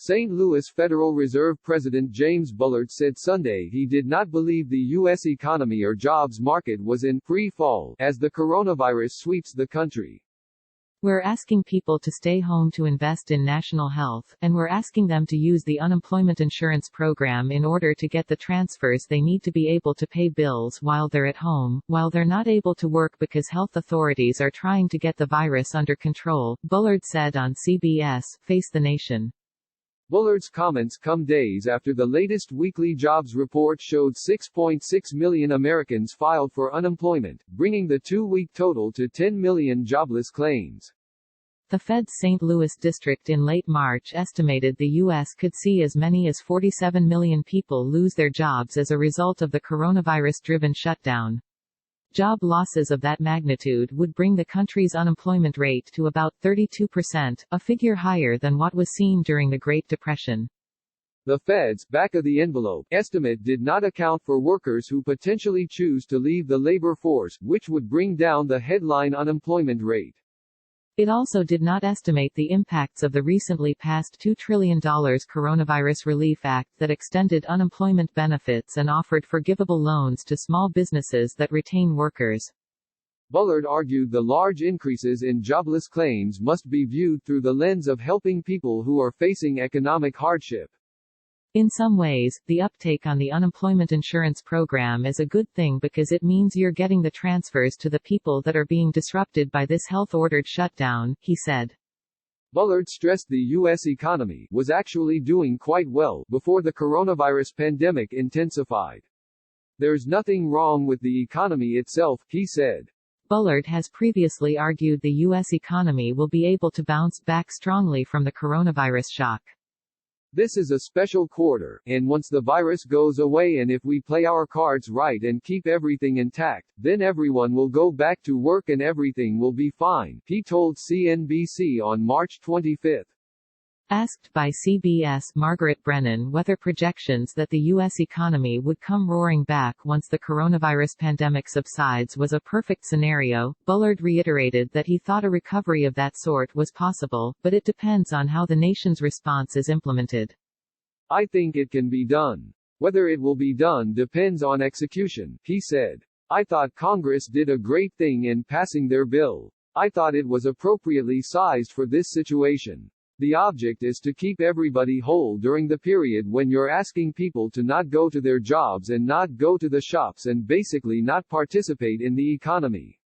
St. Louis Federal Reserve President James Bullard said Sunday he did not believe the U.S. economy or jobs market was in free fall as the coronavirus sweeps the country. We're asking people to stay home to invest in national health, and we're asking them to use the unemployment insurance program in order to get the transfers they need to be able to pay bills while they're at home, while they're not able to work because health authorities are trying to get the virus under control, Bullard said on CBS, Face the Nation. Bullard's comments come days after the latest weekly jobs report showed 6.6 million Americans filed for unemployment, bringing the two-week total to 10 million jobless claims. The Fed's St. Louis district in late March estimated the U.S. could see as many as 47 million people lose their jobs as a result of the coronavirus-driven shutdown. Job losses of that magnitude would bring the country's unemployment rate to about 32%, a figure higher than what was seen during the Great Depression. The Fed's back-of-the-envelope estimate did not account for workers who potentially choose to leave the labor force, which would bring down the headline unemployment rate. It also did not estimate the impacts of the recently passed $2 trillion Coronavirus Relief Act that extended unemployment benefits and offered forgivable loans to small businesses that retain workers. Bullard argued the large increases in jobless claims must be viewed through the lens of helping people who are facing economic hardship. In some ways, the uptake on the unemployment insurance program is a good thing because it means you're getting the transfers to the people that are being disrupted by this health-ordered shutdown, he said. Bullard stressed the U.S. economy was actually doing quite well before the coronavirus pandemic intensified. There's nothing wrong with the economy itself, he said. Bullard has previously argued the U.S. economy will be able to bounce back strongly from the coronavirus shock. This is a special quarter, and once the virus goes away and if we play our cards right and keep everything intact, then everyone will go back to work and everything will be fine, he told CNBC on March 25. Asked by CBS Margaret Brennan whether projections that the U.S. economy would come roaring back once the coronavirus pandemic subsides was a perfect scenario, Bullard reiterated that he thought a recovery of that sort was possible, but it depends on how the nation's response is implemented. I think it can be done. Whether it will be done depends on execution, he said. I thought Congress did a great thing in passing their bill. I thought it was appropriately sized for this situation. The object is to keep everybody whole during the period when you're asking people to not go to their jobs and not go to the shops and basically not participate in the economy.